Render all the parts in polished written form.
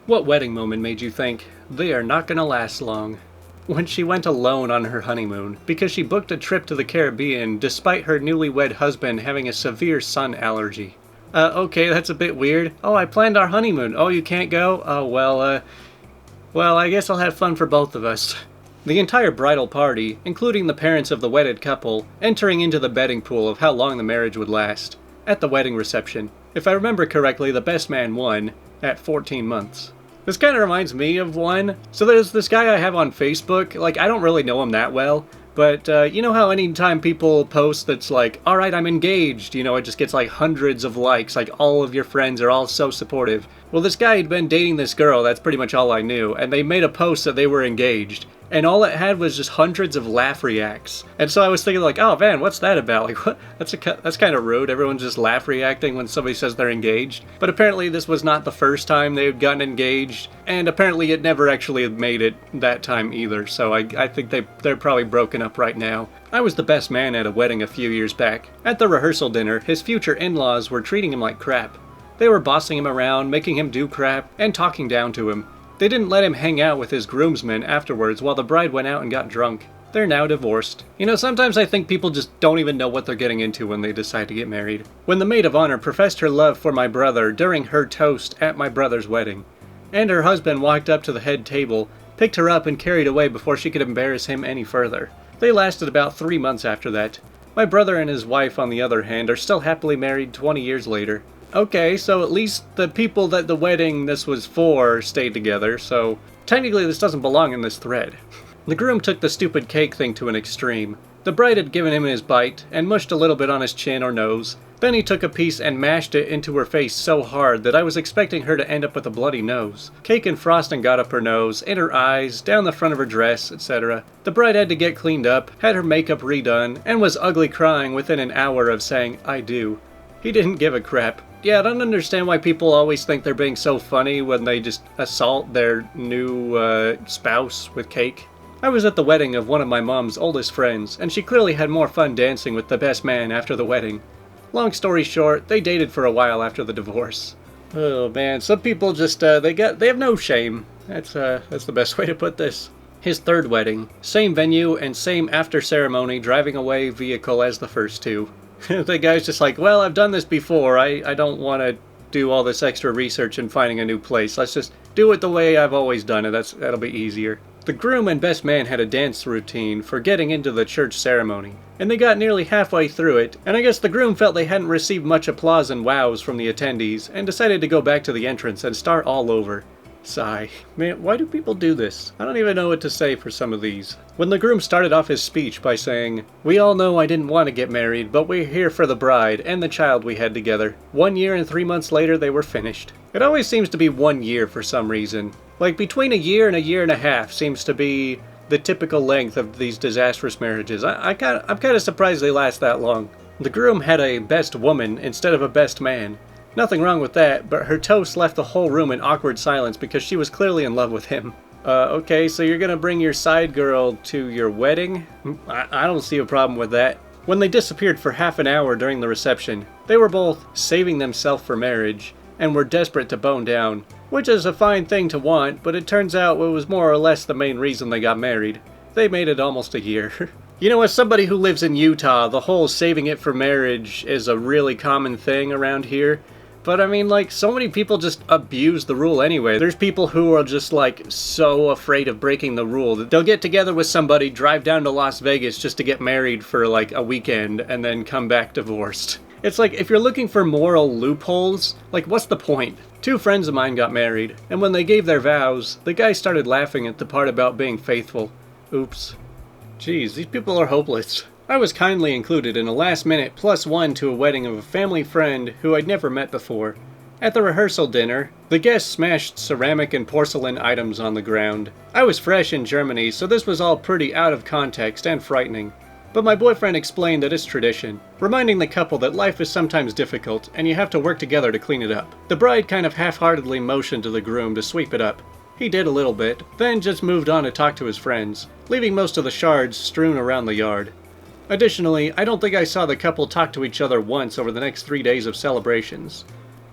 What wedding moment made you think, they are not gonna last long? When she went alone on her honeymoon, because she booked a trip to the Caribbean despite her newlywed husband having a severe sun allergy. Okay, that's a bit weird. Oh, I planned our honeymoon. Oh, you can't go? Oh, well, I guess I'll have fun for both of us. The entire bridal party, including the parents of the wedded couple, entering into the betting pool of how long the marriage would last. At the wedding reception. If I remember correctly, the best man won at 14 months. This kind of reminds me of one. So there's this guy I have on Facebook. Like, I don't really know him that well. But you know how anytime people post that's like, alright, I'm engaged, you know, it just gets like hundreds of likes, like all of your friends are all so supportive. Well, this guy had been dating this girl, that's pretty much all I knew, and they made a post that they were engaged. And all it had was just hundreds of laugh reacts. And so I was thinking like, oh man, what's that about? Like, what? That's kind of rude. Everyone's just laugh reacting when somebody says they're engaged. But apparently this was not the first time they had gotten engaged. And apparently it never actually made it that time either. So I think they're probably broken up right now. I was the best man at a wedding a few years back. At the rehearsal dinner, his future in-laws were treating him like crap. They were bossing him around, making him do crap, and talking down to him. They didn't let him hang out with his groomsmen afterwards while the bride went out and got drunk. They're now divorced. You know, sometimes I think people just don't even know what they're getting into when they decide to get married. When the maid of honor professed her love for my brother during her toast at my brother's wedding, and her husband walked up to the head table, picked her up and carried away before she could embarrass him any further. They lasted about 3 months after that. My brother and his wife, on the other hand, are still happily married 20 years later. Okay, so at least the people that the wedding this was for stayed together, so technically this doesn't belong in this thread. The groom took the stupid cake thing to an extreme. The bride had given him his bite, and mushed a little bit on his chin or nose. Then he took a piece and mashed it into her face so hard that I was expecting her to end up with a bloody nose. Cake and frosting got up her nose, in her eyes, down the front of her dress, etc. The bride had to get cleaned up, had her makeup redone, and was ugly crying within an hour of saying, I do. He didn't give a crap. Yeah, I don't understand why people always think they're being so funny when they just assault their new spouse with cake. I was at the wedding of one of my mom's oldest friends, and she clearly had more fun dancing with the best man after the wedding. Long story short, they dated for a while after the divorce. Oh man, some people just, they have no shame. That's the best way to put this. His third wedding. Same venue and same after ceremony driving away vehicle as the first two. The guy's just like, well, I've done this before. I don't want to do all this extra research and finding a new place. Let's just do it the way I've always done it. That'll be easier. The groom and best man had a dance routine for getting into the church ceremony, and they got nearly halfway through it, and I guess the groom felt they hadn't received much applause and wows from the attendees, and decided to go back to the entrance and start all over. Sigh. Man, why do people do this? I don't even know what to say for some of these. When the groom started off his speech by saying, we all know I didn't want to get married, but we're here for the bride and the child we had together. 1 year and 3 months later, they were finished. It always seems to be 1 year for some reason. Like, between a year and a year and a half seems to be the typical length of these disastrous marriages. I'm kind of surprised they last that long. The groom had a best woman instead of a best man. Nothing wrong with that, but her toast left the whole room in awkward silence because she was clearly in love with him. Okay, so you're gonna bring your side girl to your wedding? I don't see a problem with that. When they disappeared for half an hour during the reception, they were both saving themselves for marriage and were desperate to bone down, which is a fine thing to want, but it turns out it was more or less the main reason they got married. They made it almost a year. You know, as somebody who lives in Utah, the whole saving it for marriage is a really common thing around here. But I mean, like, so many people just abuse the rule anyway. There's people who are just, like, so afraid of breaking the rule that they'll get together with somebody, drive down to Las Vegas just to get married for, like, a weekend, and then come back divorced. It's like, if you're looking for moral loopholes, like, what's the point? 2 friends of mine got married, and when they gave their vows, the guy started laughing at the part about being faithful. Oops. Jeez, these people are hopeless. I was kindly included in a last-minute +1 to a wedding of a family friend who I'd never met before. At the rehearsal dinner, the guests smashed ceramic and porcelain items on the ground. I was fresh in Germany, so this was all pretty out of context and frightening. But my boyfriend explained that it's tradition, reminding the couple that life is sometimes difficult and you have to work together to clean it up. The bride kind of half-heartedly motioned to the groom to sweep it up. He did a little bit, then just moved on to talk to his friends, leaving most of the shards strewn around the yard. Additionally, I don't think I saw the couple talk to each other once over the next 3 days of celebrations.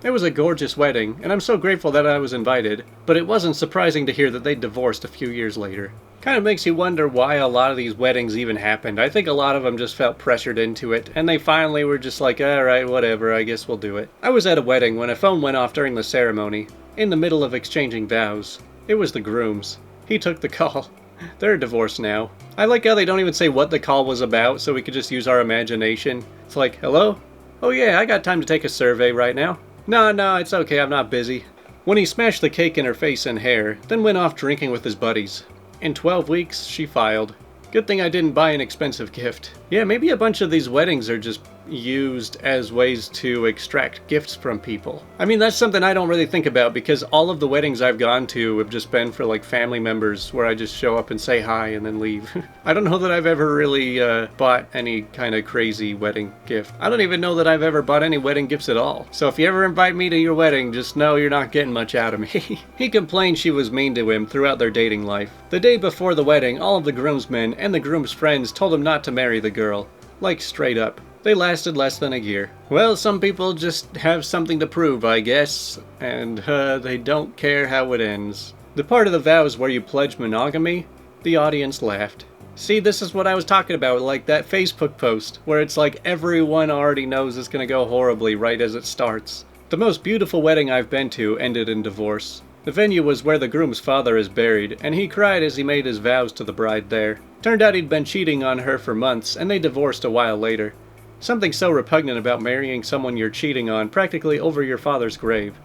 It was a gorgeous wedding, and I'm so grateful that I was invited, but it wasn't surprising to hear that they divorced a few years later. Kind of makes you wonder why a lot of these weddings even happened. I think a lot of them just felt pressured into it, and they finally were just like, alright, whatever, I guess we'll do it. I was at a wedding when a phone went off during the ceremony, in the middle of exchanging vows. It was the groom's. He took the call. They're divorced now. I like how they don't even say what the call was about, so we could just use our imagination. It's like, hello? Oh yeah, I got time to take a survey right now. No, it's okay, I'm not busy. When he smashed the cake in her face and hair, then went off drinking with his buddies. In 12 weeks, she filed. Good thing I didn't buy an expensive gift. Yeah, maybe a bunch of these weddings are just used as ways to extract gifts from people. I mean, that's something I don't really think about because all of the weddings I've gone to have just been for like family members where I just show up and say hi and then leave. I don't know that I've ever really bought any kind of crazy wedding gift. I don't even know that I've ever bought any wedding gifts at all. So if you ever invite me to your wedding, just know you're not getting much out of me. He complained she was mean to him throughout their dating life. The day before the wedding, all of the groomsmen and the groom's friends told him not to marry the girl. Like straight up. They lasted less than a year. Well, some people just have something to prove, I guess, and they don't care how it ends. The part of the vows where you pledge monogamy, the audience laughed. See, this is what I was talking about, like that Facebook post, where it's like everyone already knows it's gonna go horribly right as it starts. The most beautiful wedding I've been to ended in divorce. The venue was where the groom's father is buried, and he cried as he made his vows to the bride there. Turned out he'd been cheating on her for months, and they divorced a while later. Something so repugnant about marrying someone you're cheating on practically over your father's grave.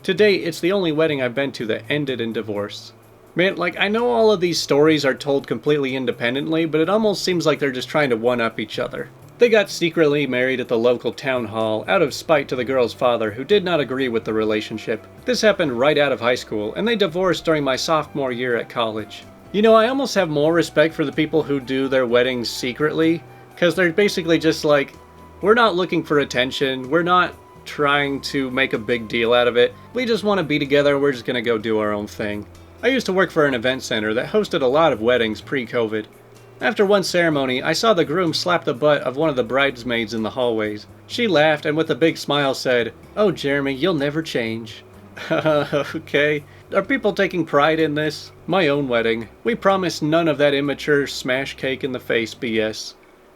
To date, it's the only wedding I've been to that ended in divorce. Man, like, I know all of these stories are told completely independently, but it almost seems like they're just trying to one-up each other. They got secretly married at the local town hall out of spite to the girl's father, who did not agree with the relationship. This happened right out of high school, and they divorced during my sophomore year at college. You know, I almost have more respect for the people who do their weddings secretly, because they're basically just like, we're not looking for attention, we're not trying to make a big deal out of it, we just want to be together, we're just gonna go do our own thing. I used to work for an event center that hosted a lot of weddings pre-COVID. After one ceremony, I saw the groom slap the butt of one of the bridesmaids in the hallways. She laughed and with a big smile said, "Oh Jeremy, you'll never change." Okay. Are people taking pride in this? My own wedding. We promised none of that immature smash cake in the face BS.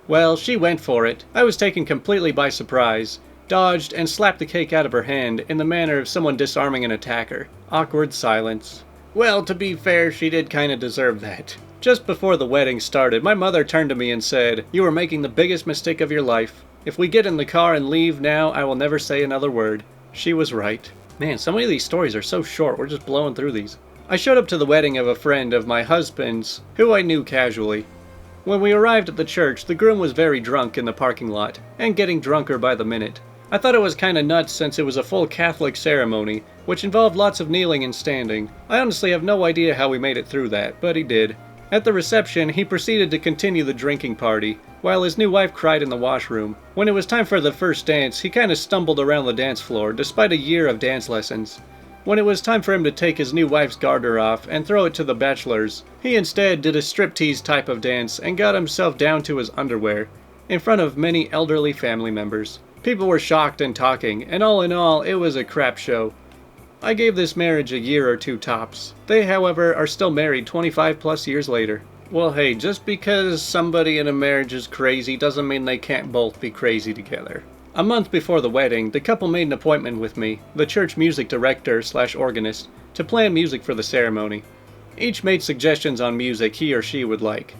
Well, she went for it. I was taken completely by surprise, dodged, and slapped the cake out of her hand in the manner of someone disarming an attacker. Awkward silence. Well, to be fair, she did kinda deserve that. Just before the wedding started, my mother turned to me and said, "You are making the biggest mistake of your life. If we get in the car and leave now, I will never say another word." She was right. Man, so many of these stories are so short, we're just blowing through these. I showed up to the wedding of a friend of my husband's, who I knew casually. When we arrived at the church, the groom was very drunk in the parking lot, and getting drunker by the minute. I thought it was kinda nuts since it was a full Catholic ceremony, which involved lots of kneeling and standing. I honestly have no idea how we made it through that, but he did. At the reception, he proceeded to continue the drinking party, while his new wife cried in the washroom. When it was time for the first dance, he kinda stumbled around the dance floor, despite a year of dance lessons. When it was time for him to take his new wife's garter off and throw it to the bachelors, he instead did a striptease type of dance and got himself down to his underwear, in front of many elderly family members. People were shocked and talking, and all in all, it was a crap show. I gave this marriage a year or two tops. They, however, are still married 25 plus years later. Well, hey, just because somebody in a marriage is crazy doesn't mean they can't both be crazy together. A month before the wedding, the couple made an appointment with me, the church music director/organist, to plan music for the ceremony. Each made suggestions on music he or she would like.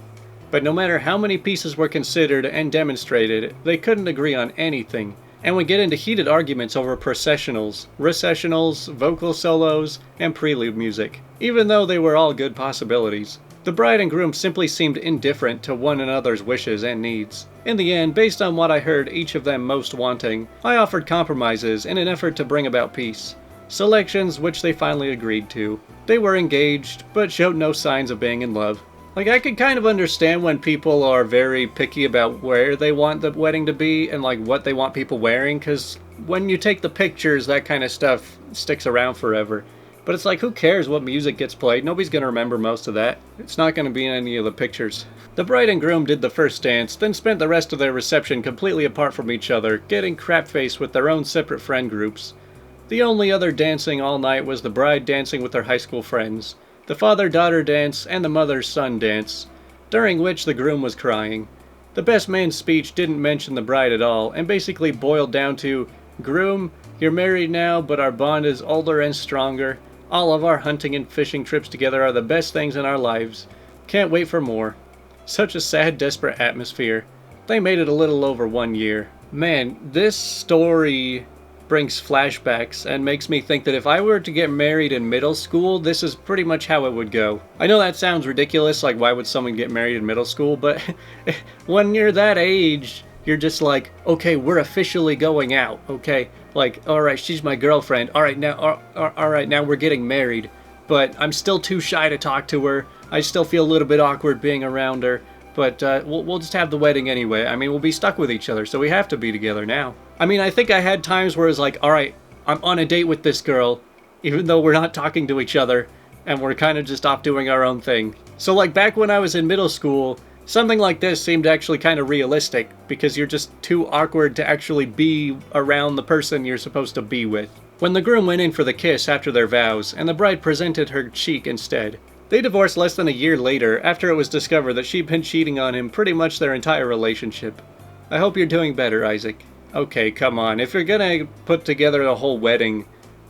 But no matter how many pieces were considered and demonstrated, they couldn't agree on anything, and would get into heated arguments over processionals, recessionals, vocal solos, and prelude music, even though they were all good possibilities. The bride and groom simply seemed indifferent to one another's wishes and needs. In the end, based on what I heard each of them most wanting, I offered compromises in an effort to bring about peace. Selections which they finally agreed to. They were engaged, but showed no signs of being in love. Like, I could kind of understand when people are very picky about where they want the wedding to be and like what they want people wearing, because when you take the pictures, that kind of stuff sticks around forever. But it's like, who cares what music gets played? Nobody's going to remember most of that. It's not going to be in any of the pictures. The bride and groom did the first dance, then spent the rest of their reception completely apart from each other, getting crap-faced with their own separate friend groups. The only other dancing all night was the bride dancing with her high school friends, the father-daughter dance, and the mother-son dance, during which the groom was crying. The best man's speech didn't mention the bride at all, and basically boiled down to, "Groom, you're married now, but our bond is older and stronger. All of our hunting and fishing trips together are the best things in our lives. Can't wait for more." Such a sad, desperate atmosphere. They made it a little over 1 year. Man, this story brings flashbacks and makes me think that if I were to get married in middle school, this is pretty much how it would go. I know that sounds ridiculous, like why would someone get married in middle school, but when you're that age, you're just like, okay, we're officially going out, okay? Like, alright, she's my girlfriend, alright, now we're getting married. But I'm still too shy to talk to her, I still feel a little bit awkward being around her, but we'll just have the wedding anyway. I mean, we'll be stuck with each other, so we have to be together now. I mean, I think I had times where it's like, alright, I'm on a date with this girl, even though we're not talking to each other, and we're kind of just off doing our own thing. So like back when I was in middle school, something like this seemed actually kind of realistic, because you're just too awkward to actually be around the person you're supposed to be with. When the groom went in for the kiss after their vows, and the bride presented her cheek instead. They divorced less than a year later, after it was discovered that she'd been cheating on him pretty much their entire relationship. I hope you're doing better, Isaac. Okay, come on, if you're gonna put together a whole wedding,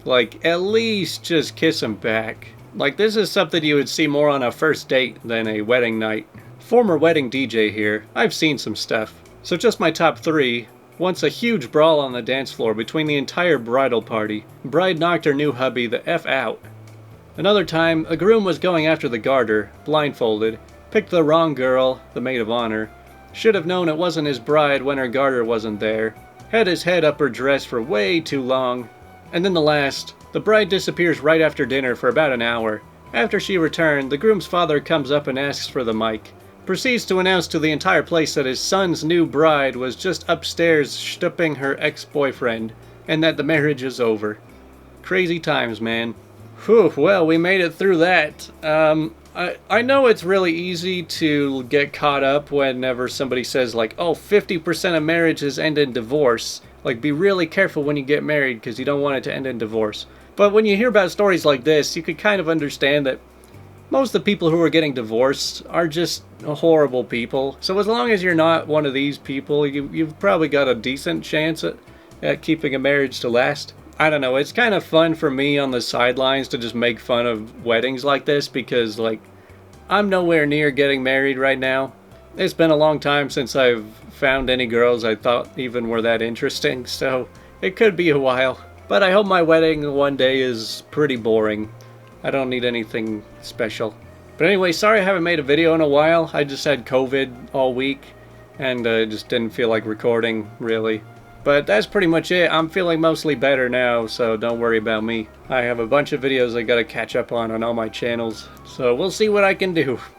like, at least just kiss him back. Like, this is something you would see more on a first date than a wedding night. Former wedding DJ here, I've seen some stuff. So just my top 3. Once a huge brawl on the dance floor between the entire bridal party. Bride knocked her new hubby the F out. Another time, a groom was going after the garter, blindfolded, picked the wrong girl, the maid of honor, should have known it wasn't his bride when her garter wasn't there, had his head up her dress for way too long, and then the last, the bride disappears right after dinner for about an hour. After she returned, the groom's father comes up and asks for the mic, proceeds to announce to the entire place that his son's new bride was just upstairs shtupping her ex-boyfriend, and that the marriage is over. Crazy times, man. Whew, well, we made it through that. I know it's really easy to get caught up whenever somebody says like, oh, 50% of marriages end in divorce. Like, be really careful when you get married because you don't want it to end in divorce. But when you hear about stories like this, you could kind of understand that most of the people who are getting divorced are just horrible people. So as long as you're not one of these people, you've probably got a decent chance at keeping a marriage to last. I don't know, it's kind of fun for me on the sidelines to just make fun of weddings like this because, like, I'm nowhere near getting married right now. It's been a long time since I've found any girls I thought even were that interesting, so it could be a while. But I hope my wedding one day is pretty boring. I don't need anything special. But anyway, sorry I haven't made a video in a while. I just had COVID all week, and just didn't feel like recording, really. But that's pretty much it. I'm feeling mostly better now, so don't worry about me. I have a bunch of videos I gotta catch up on all my channels, so we'll see what I can do.